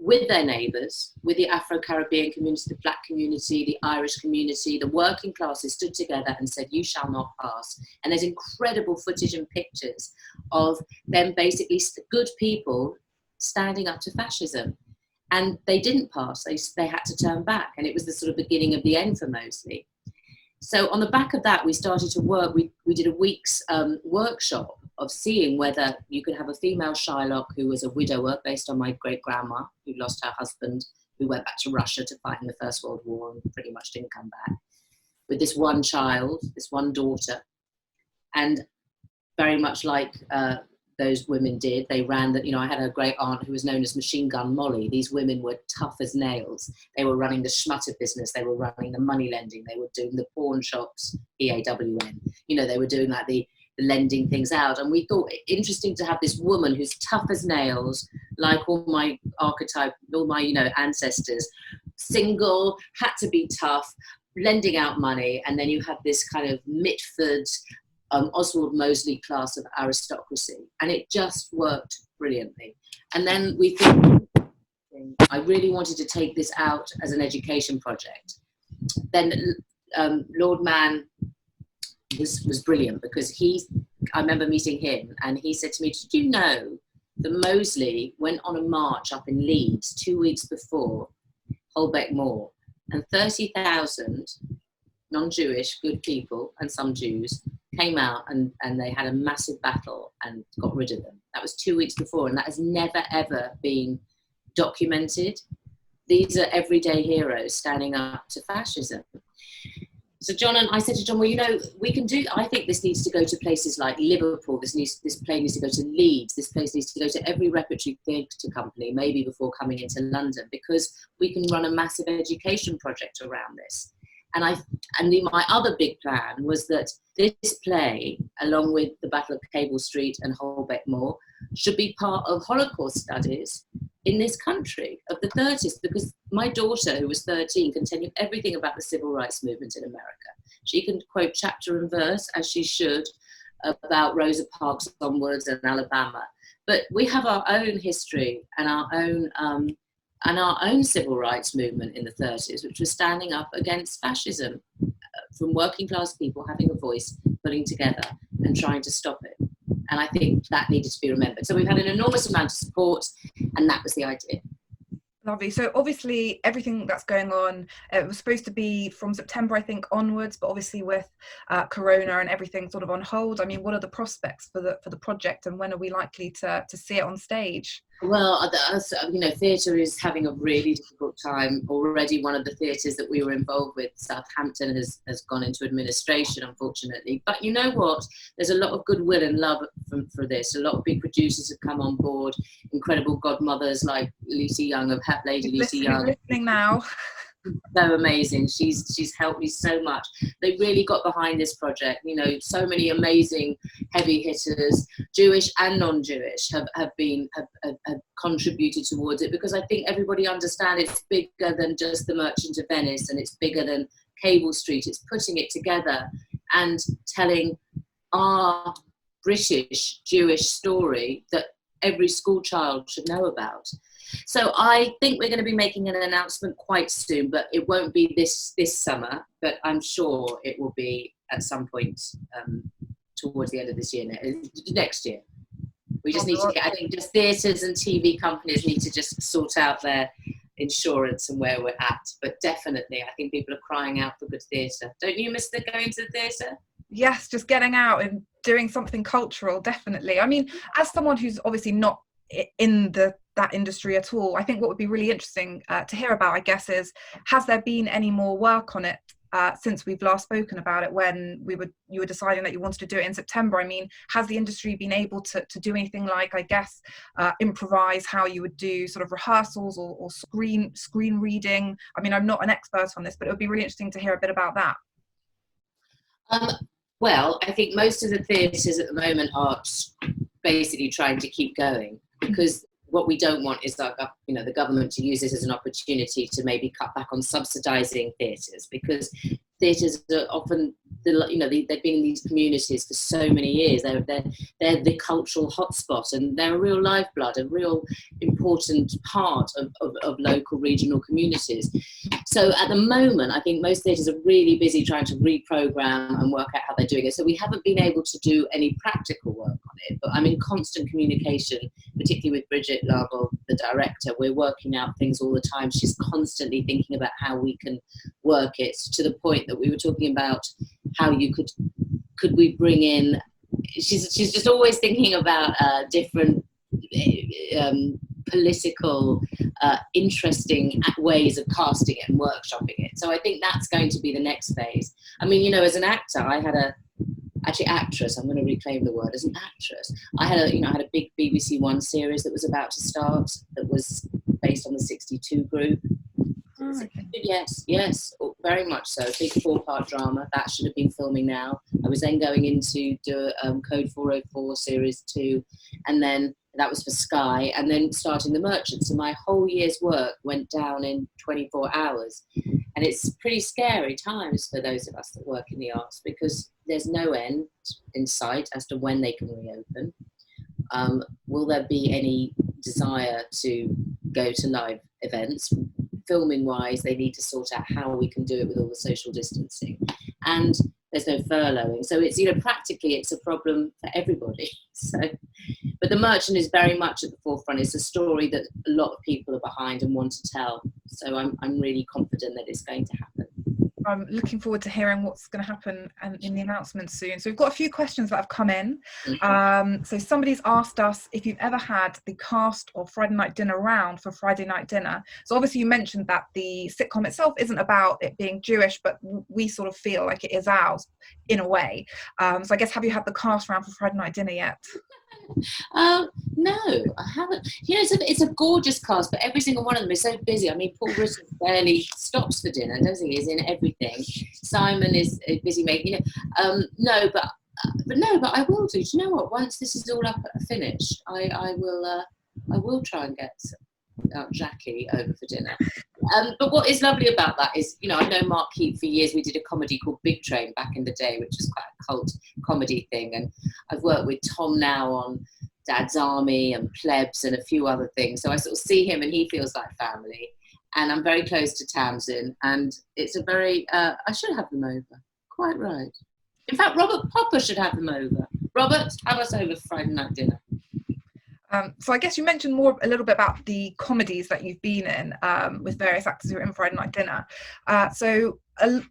[SPEAKER 3] with their neighbours, with the Afro-Caribbean community, the Black community, the Irish community. The working classes stood together and said, you shall not pass. And there's incredible footage and pictures of them, basically good people standing up to fascism. And they didn't pass, they had to turn back. And it was the sort of beginning of the end for Mosley. So on the back of that, we started to work. We did a week's workshop of seeing whether you could have a female Shylock who was a widower, based on my great-grandma, who lost her husband, who went back to Russia to fight in the First World War and pretty much didn't come back, with this one child, this one daughter. And very much like those women did, they ran that, you know, I had a great aunt who was known as Machine Gun Molly. These women were tough as nails. They were running the schmutter business. They were running the money lending. They were doing the pawn shops, EAWN. You know, they were doing like the lending things out. And we thought it interesting to have this woman who's tough as nails, like all my archetype, all my, you know, ancestors, single, had to be tough, lending out money. And then you have this kind of Mitford, Oswald Mosley class of aristocracy. And it just worked brilliantly. And then we thought, I really wanted to take this out as an education project. Then Lord Mann was brilliant, because I remember meeting him and he said to me, did you know that Mosley went on a march up in Leeds 2 weeks before Holbeck Moor, and 30,000 non-Jewish good people and some Jews came out and they had a massive battle and got rid of them. That was 2 weeks before, and that has never ever been documented. These are everyday heroes standing up to fascism. So John and I said to John, well, you know, we can do, I think this needs to go to places like Liverpool, this play needs to go to Leeds, this place needs to go to every repertory theatre company, maybe before coming into London, because we can run a massive education project around this. And my other big plan was that this play, along with the Battle of Cable Street and Holbeck Moor, should be part of Holocaust studies in this country of the 30s, because my daughter, who was 13, can tell you everything about the civil rights movement in America. She can quote chapter and verse, as she should, about Rosa Parks onwards and Alabama. But we have our own history and our own civil rights movement in the 30s, which was standing up against fascism, from working class people having a voice, putting together and trying to stop it. And I think that needed to be remembered. So we've had an enormous amount of support, and that was the idea.
[SPEAKER 1] Lovely. So obviously everything that's going on, it was supposed to be from September, I think, onwards, but obviously with Corona and everything sort of on hold. I mean, what are the prospects for the project, and when are we likely to see it on stage?
[SPEAKER 3] Well, you know, theatre is having a really difficult time already. One of the theatres that we were involved with, Southampton, has gone into administration, unfortunately. But you know what? There's a lot of goodwill and love for this. A lot of big producers have come on board. Incredible godmothers like Lucy Young of Lady Lucy Young.
[SPEAKER 1] Listening now.
[SPEAKER 3] So amazing. She's helped me so much. They really got behind this project. You know, so many amazing heavy hitters, Jewish and non-Jewish, have contributed towards it, because I think everybody understands it's bigger than just The Merchant of Venice, and it's bigger than Cable Street. It's putting it together and telling our British Jewish story that every school child should know about. So I think we're going to be making an announcement quite soon, but it won't be this summer, but I'm sure it will be at some point towards the end of this year, next year. We just need to I think just theatres and TV companies need to just sort out their insurance and where we're at. But definitely, I think people are crying out for good theatre. Don't you miss going to the theatre?
[SPEAKER 1] Yes, just getting out and doing something cultural, definitely. I mean, as someone who's obviously not in that industry at all, I think what would be really interesting to hear about, I guess, is, has there been any more work on it since we've last spoken about it, when you were deciding that you wanted to do it in September? I mean, has the industry been able to do anything like, I guess, improvise how you would do sort of rehearsals or screen reading? I mean, I'm not an expert on this, but it would be really interesting to hear a bit about that.
[SPEAKER 3] Well, I think most of the theatres at the moment are basically trying to keep going, because what we don't want is the government to use this as an opportunity to maybe cut back on subsidising theatres, because theatres are often, they've been in these communities for so many years. They're the cultural hotspot, and they're a real lifeblood, a real important part of local regional communities. So at the moment, I think most theatres are really busy trying to reprogram and work out how they're doing it. So we haven't been able to do any practical work on it, but I'm in constant communication, particularly with Bridget Larvel, the director. We're working out things all the time. She's constantly thinking about how we can work it, to the point that we were talking about how you could we bring in, she's just always thinking about different political interesting ways of casting it and workshopping it. So I think that's going to be the next phase. I mean, as an actor, actress, I'm going to reclaim the word, as an actress, I had a big BBC One series that was about to start, that was based on the 62 group.
[SPEAKER 1] Oh, okay.
[SPEAKER 3] Yes, very much so. Big 4-part drama that should have been filming now. I was then going into do Code 404 series 2, and then that was for Sky, and then starting The Merchant. So my whole year's work went down in 24 hours, and it's pretty scary times for those of us that work in the arts, because there's no end in sight as to when they can reopen. Will there be any desire to go to live events? Filming wise, they need to sort out how we can do it with all the social distancing, and there's no furloughing. So it's, practically it's a problem for everybody. So, but The Merchant is very much at the forefront. It's a story that a lot of people are behind and want to tell. So I'm really confident that it's going to happen.
[SPEAKER 1] I'm looking forward to hearing what's going to happen in the announcement soon. So we've got a few questions that have come in. So somebody's asked us if you've ever had the cast of Friday Night Dinner round for Friday Night Dinner. So obviously you mentioned that the sitcom itself isn't about it being Jewish, but we sort of feel like it is ours in a way. So I guess, have you had the cast round for Friday Night Dinner yet?
[SPEAKER 3] No, I haven't. It's a gorgeous cast, but every single one of them is so busy. I mean, Paul Britton barely stops for dinner, does he? He's in everything. Simon is busy making. No, but I will do. Do you know what? Once this is all up finished, I will try and get Jackie over for dinner. But what is lovely about that is, I've known Mark Heap for years. We did a comedy called Big Train back in the day, which was quite a cult comedy thing. And I've worked with Tom now on Dad's Army and Plebs and a few other things. So I sort of see him and he feels like family. And I'm very close to Tamsin. And it's a very, I should have them over. Quite right. In fact, Robert Popper should have them over. Robert, have us over for Friday Night Dinner.
[SPEAKER 1] So I guess you mentioned a little bit about the comedies that you've been in with various actors who are in Friday Night Dinner.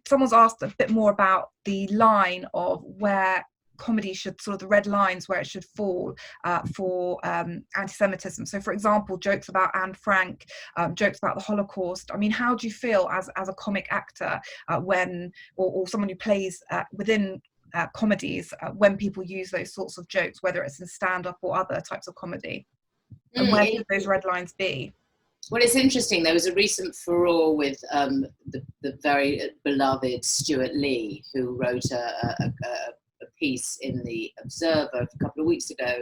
[SPEAKER 1] Someone's asked a bit more about the line of where comedy should, sort of the red lines where it should fall for anti-Semitism. So for example, jokes about Anne Frank, jokes about the Holocaust. I mean, how do you feel as a comic actor when, or someone who plays within comedies, when people use those sorts of jokes, whether it's in stand-up or other types of comedy? And where should those red lines be?
[SPEAKER 3] Well, it's interesting. There was a recent furore with the very beloved Stuart Lee, who wrote a piece in the Observer a couple of weeks ago,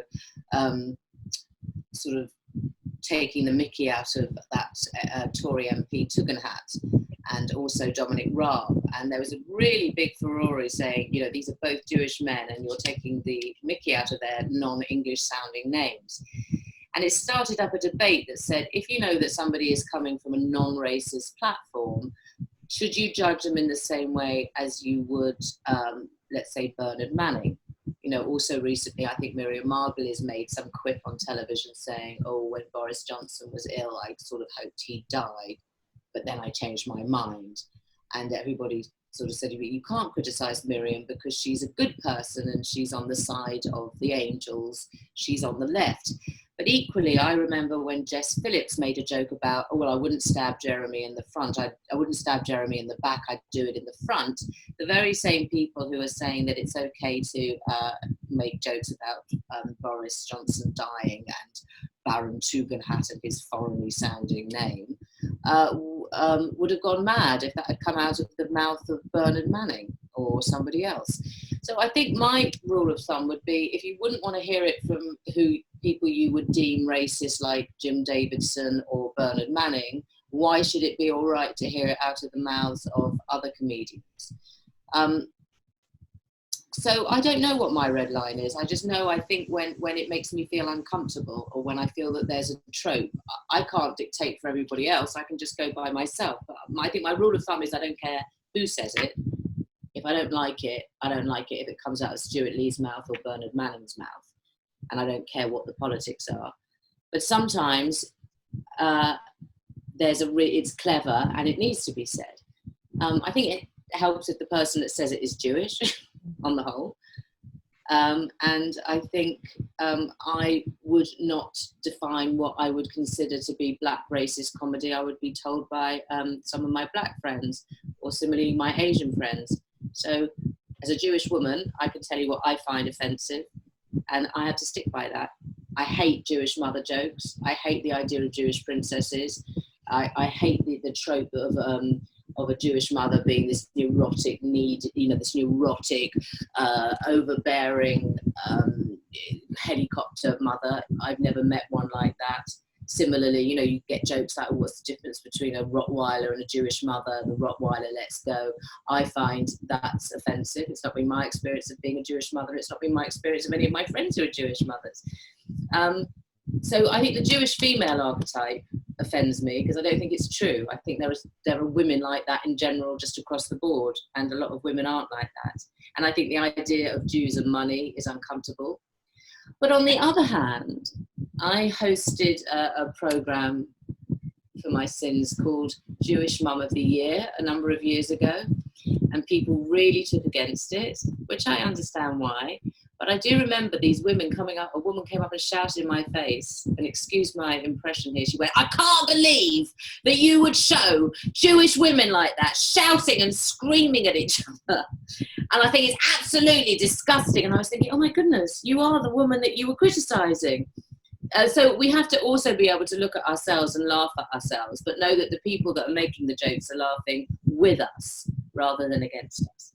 [SPEAKER 3] sort of taking the mickey out of that Tory MP Tugendhat, and also Dominic Raab. And there was a really big furore saying, these are both Jewish men and you're taking the mickey out of their non-English sounding names. And it started up a debate that said, if you know that somebody is coming from a non-racist platform, should you judge them in the same way as you would, let's say, Bernard Manning? Also recently, I think Miriam Margolyes made some quip on television saying, when Boris Johnson was ill, I sort of hoped he died, but then I changed my mind. And everybody sort of said, you can't criticize Miriam because she's a good person and she's on the side of the angels, she's on the left. But equally, I remember when Jess Phillips made a joke about, I wouldn't stab Jeremy in the front. I wouldn't stab Jeremy in the back. I'd do it in the front. The very same people who are saying that it's okay to make jokes about Boris Johnson dying and Baron Tugendhat and his foreign sounding name would have gone mad if that had come out of the mouth of Bernard Manning or somebody else. So I think my rule of thumb would be, if you wouldn't want to hear it from people you would deem racist, like Jim Davidson or Bernard Manning, why should it be all right to hear it out of the mouths of other comedians? So I don't know what my red line is. I just know, I think when it makes me feel uncomfortable, or when I feel that there's a trope, I can't dictate for everybody else. I can just go by myself. But I think my rule of thumb is, I don't care who says it. If I don't like it, I don't like it if it comes out of Stuart Lee's mouth or Bernard Manning's mouth. And I don't care what the politics are. But sometimes it's clever and it needs to be said. I think it helps if the person that says it is Jewish, on the whole. And I think I would not define what I would consider to be black racist comedy. I would be told by some of my black friends, or similarly my Asian friends. So as a Jewish woman, I can tell you what I find offensive, and I have to stick by that. I hate Jewish mother jokes. I hate the idea of Jewish princesses. I hate the trope of a Jewish mother being this neurotic overbearing helicopter mother. I've never met one like that. Similarly, you get jokes like, what's the difference between a Rottweiler and a Jewish mother? The Rottweiler lets go. I find that's offensive. It's not been my experience of being a Jewish mother. It's not been my experience of any of my friends who are Jewish mothers. So I think the Jewish female archetype offends me, because I don't think it's true. I think there are women like that in general, just across the board, and a lot of women aren't like that. And I think the idea of Jews and money is uncomfortable. But on the other hand, I hosted a program for my sins called Jewish Mum of the Year a number of years ago, and people really took against it, which I understand why. But I do remember these women coming up. A woman came up and shouted in my face, and excuse my impression here, she went, "I can't believe that you would show Jewish women like that, shouting and screaming at each other. And I think it's absolutely disgusting." And I was thinking, oh my goodness, you are the woman that you were criticising. So we have to also be able to look at ourselves and laugh at ourselves, but know that the people that are making the jokes are laughing with us rather than against us.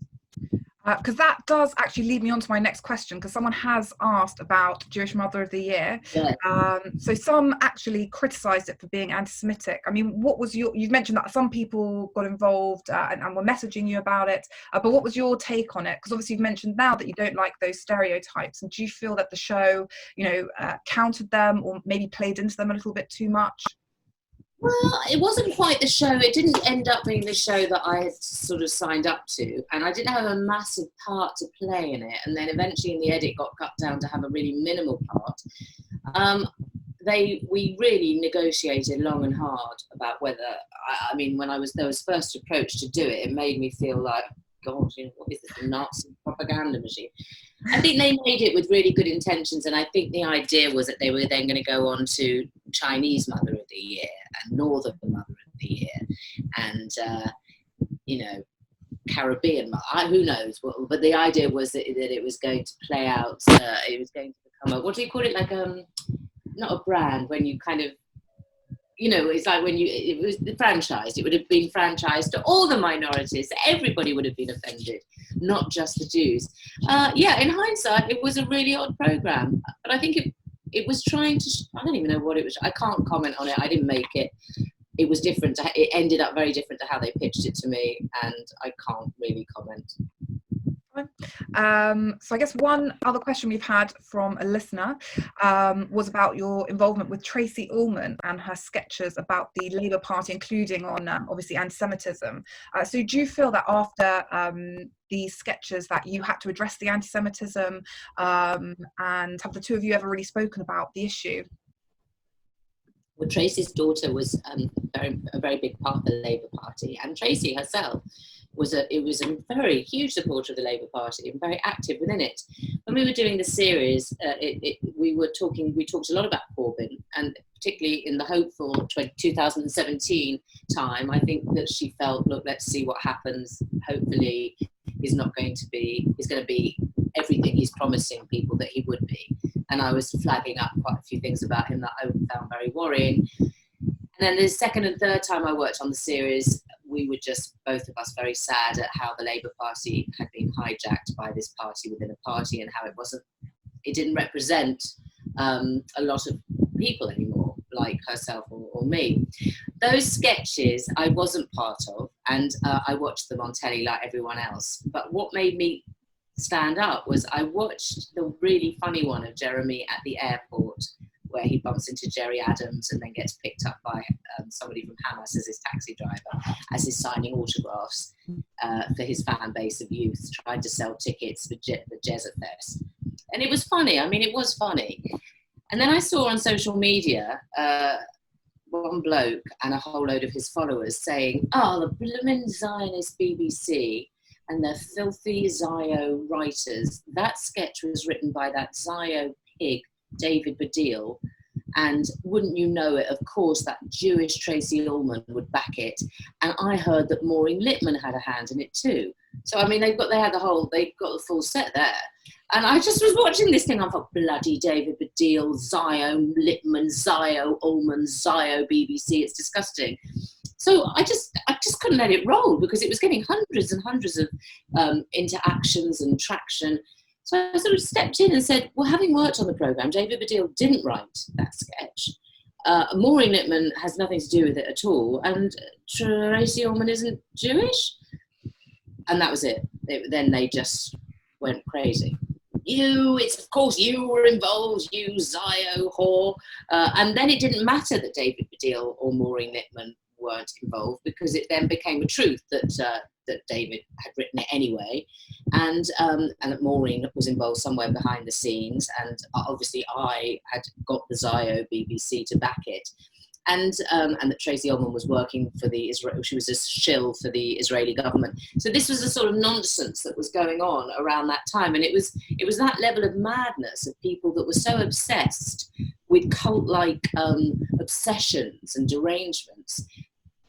[SPEAKER 1] Because that does actually lead me on to my next question, because someone has asked about Jewish Mother of the Year.
[SPEAKER 3] Yeah.
[SPEAKER 1] So some actually criticised it for being anti-Semitic. I mean, you've mentioned that some people got involved and were messaging you about it, but what was your take on it? Because obviously you've mentioned now that you don't like those stereotypes, and do you feel that the show, countered them or maybe played into them a little bit too much?
[SPEAKER 3] Well, it wasn't quite the show. It didn't end up being the show that I had sort of signed up to. And I didn't have a massive part to play in it. And then eventually in the edit got cut down to have a really minimal part. We really negotiated long and hard about whether, when I was first approached to do it, it made me feel like, God, what is this, a Nazi propaganda machine? I think they made it with really good intentions, and I think the idea was that they were then going to go on to Chinese Mother of the Year and Northern Mother of the Year and, Caribbean Mother, who knows? But the idea was that it was going to play out, it was going to become what do you call it, like not a brand, when you kind of, it's like when it was franchised, it would have been franchised to all the minorities. Everybody would have been offended, not just the Jews. In hindsight, it was a really odd program. But I think it was trying to, I don't even know what it was. I can't comment on it. I didn't make it. It was different. It ended up very different to how they pitched it to me. And I can't really comment.
[SPEAKER 1] So I guess one other question we've had from a listener was about your involvement with Tracey Ullman and her sketches about the Labour Party, including on obviously anti-Semitism. So do you feel that after these sketches that you had to address the anti-Semitism, and have the two of you ever really spoken about the issue?
[SPEAKER 3] Well, Tracey's daughter was a very big part of the Labour Party, and Tracey herself was a very huge supporter of the Labour Party and very active within it. When we were doing the series, we talked a lot about Corbyn, and particularly in the hopeful 2017 time, I think that she felt, look, let's see what happens. Hopefully he's going to be everything he's promising people that he would be. And I was flagging up quite a few things about him that I found very worrying. And then the second and third time I worked on the series, we were just, both of us, very sad at how the Labour Party had been hijacked by this party within a party, and how it didn't represent a lot of people anymore, like herself or me. Those sketches I wasn't part of, and I watched them on telly like everyone else. But what made me stand up was I watched the really funny one of Jeremy at the airport, where he bumps into Jerry Adams and then gets picked up by somebody from Hamas as his taxi driver, as he's signing autographs for his fan base of youth, trying to sell tickets for the Jezza Fest. And it was funny. I mean, it was funny. And then I saw on social media one bloke and a whole load of his followers saying, oh, the blooming Zionist BBC and their filthy Zio writers. That sketch was written by that Zio pig, David Baddiel, and wouldn't you know it, of course, that Jewish Tracy Ullman would back it. And I heard that Maureen Lipman had a hand in it too. So I mean, they've got the full set there. And I just was watching this thing. I thought, bloody David Baddiel, Zio Lipman, Zio Ullman, Zio BBC. It's disgusting. So I just couldn't let it roll, because it was getting hundreds and hundreds of interactions and traction. So I sort of stepped in and said, well, having worked on the programme, David Baddiel didn't write that sketch. Maureen Lipman has nothing to do with it at all. And Tracy Ullman isn't Jewish. And that was it. Then they just went crazy. Of course you were involved, you Zio whore. And then it didn't matter that David Baddiel or Maureen Lipman weren't involved, because it then became a truth that David had written it anyway, and that Maureen was involved somewhere behind the scenes, and obviously I had got the Zio BBC to back it, and that Tracy Ullman was working for she was a shill for the Israeli government. So this was the sort of nonsense that was going on around that time, and it was that level of madness of people that were so obsessed with cult-like obsessions and derangements.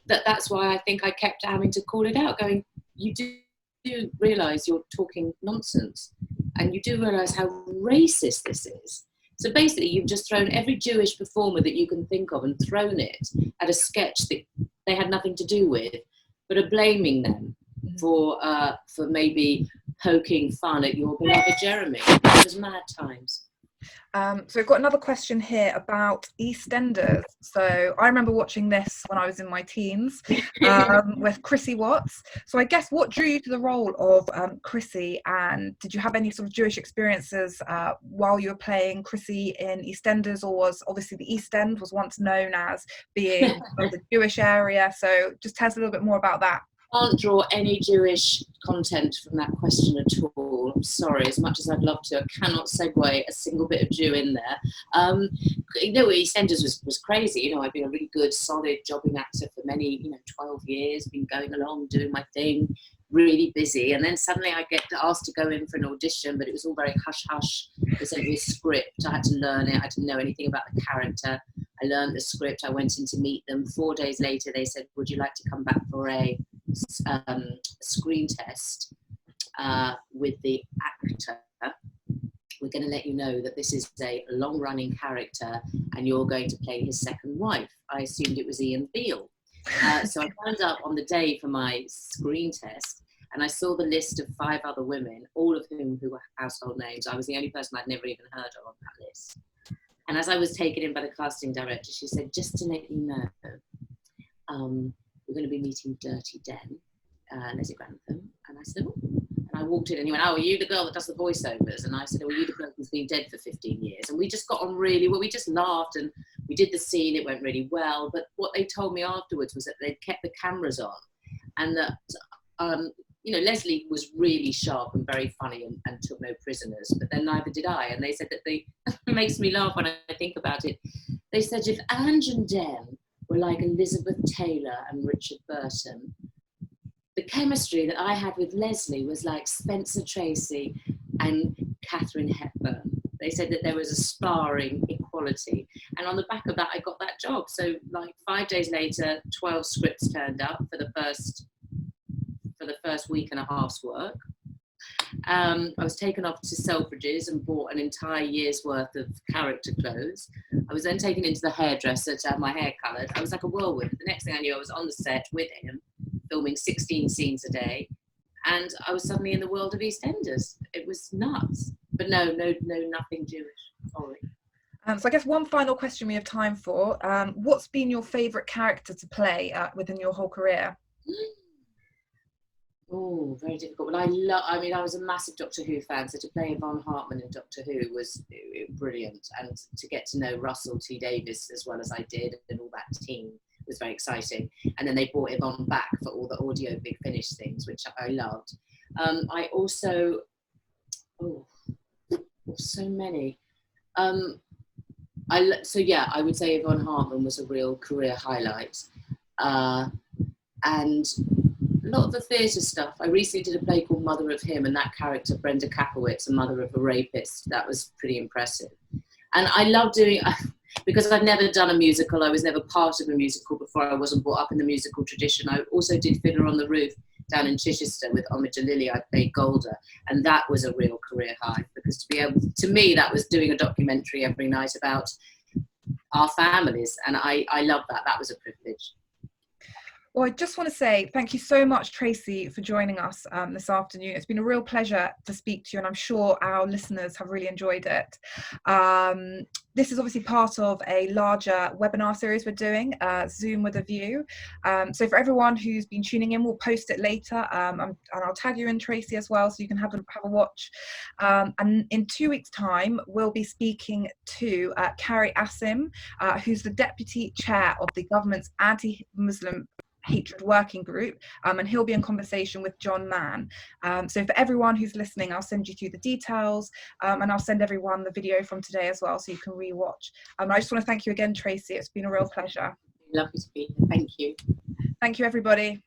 [SPEAKER 3] That's why I think I kept having to call it out, going, you do realise you're talking nonsense, and you do realise how racist this is. So basically, you've just thrown every Jewish performer that you can think of and thrown it at a sketch that they had nothing to do with, but are blaming them for maybe poking fun at your beloved Jeremy. It was mad times.
[SPEAKER 1] So we've got another question here about EastEnders. So I remember watching this when I was in my teens with Chrissy Watts. So I guess what drew you to the role of Chrissy, and did you have any sort of Jewish experiences while you were playing Chrissy in EastEnders, or was obviously the East End was once known as being the Jewish area? So just tell us a little bit more about that.
[SPEAKER 3] I can't draw any Jewish content from that question at all. I'm sorry, as much as I'd love to, I cannot segue a single bit of Jew in there. EastEnders was crazy. I'd been a really good, solid jobbing actor for many, 12 years, been going along, doing my thing, really busy. And then suddenly I get asked to go in for an audition, but it was all very hush-hush. They sent me a script. I had to learn it. I didn't know anything about the character. I learned the script. I went in to meet them. 4 days later, they said, would you like to come back for a screen test with the actor? We're going to let you know that this is a long-running character and you're going to play his second wife. I assumed it was Ian Beale. So I turned up on the day for my screen test, and I saw the list of 5 other women, all of whom who were household names. I was the only person I'd never even heard of on that list. And as I was taken in by the casting director, she said, just to let you know, we're going to be meeting Dirty Den, Leslie Grantham. And I said, oh. And I walked in and he went, oh, are you the girl that does the voiceovers? And I said, oh, are you the girl who's been dead for 15 years? And we just got on really well. We just laughed and we did the scene. It went really well. But what they told me afterwards was that they'd kept the cameras on, and that, Leslie was really sharp and very funny and took no prisoners, but then neither did I. And they said that it makes me laugh when I think about it. They said if Ange and Dem were like Elizabeth Taylor and Richard Burton, the chemistry that I had with Leslie was like Spencer Tracy and Katharine Hepburn. They said that there was a sparring equality. And on the back of that, I got that job. So like 5 days later, 12 scripts turned up for the first week and a half's work. I was taken off to Selfridges and bought an entire year's worth of character clothes. I was then taken into the hairdresser to have my hair coloured. I was like a whirlwind. The next thing I knew, I was on the set with him filming 16 scenes a day. And I was suddenly in the world of EastEnders. It was nuts. But no, nothing Jewish. Sorry.
[SPEAKER 1] So I guess one final question we have time for. What's been your favourite character to play within your whole career?
[SPEAKER 3] Oh, very difficult. But I was a massive Doctor Who fan, so to play Yvonne Hartman in Doctor Who was brilliant. And to get to know Russell T Davies as well as I did, and all that team was very exciting. And then they brought Yvonne back for all the audio Big Finish things, which I loved. I also, so many. I would say Yvonne Hartman was a real career highlight. And a lot of the theatre stuff. I recently did a play called Mother of Him, and that character, Brenda Kapowitz, a mother of a rapist, that was pretty impressive. And I love doing, because I've never done a musical, I was never part of a musical before, I wasn't brought up in the musical tradition. I also did Fiddler on the Roof down in Chichester with Omid Jalili. I played Golda, and that was a real career high, because to me, that was doing a documentary every night about our families, and I love that. That was a privilege.
[SPEAKER 1] Well, I just want to say thank you so much, Tracy, for joining us this afternoon. It's been a real pleasure to speak to you, and I'm sure our listeners have really enjoyed it. This is obviously part of a larger webinar series we're doing, Zoom with a View. So for everyone who's been tuning in, we'll post it later, and I'll tag you in, Tracy, as well, so you can have a watch. And in 2 weeks' time, we'll be speaking to Kari Asim, who's the Deputy Chair of the government's Anti-Muslim Hatred Working Group, and he'll be in conversation with John Mann. So for everyone who's listening, I'll send you through the details, and I'll send everyone the video from today as well, so you can re-watch. I just want to thank you again, Tracy. It's been a real pleasure.
[SPEAKER 3] Lovely to be here. Thank you.
[SPEAKER 1] Thank you, everybody.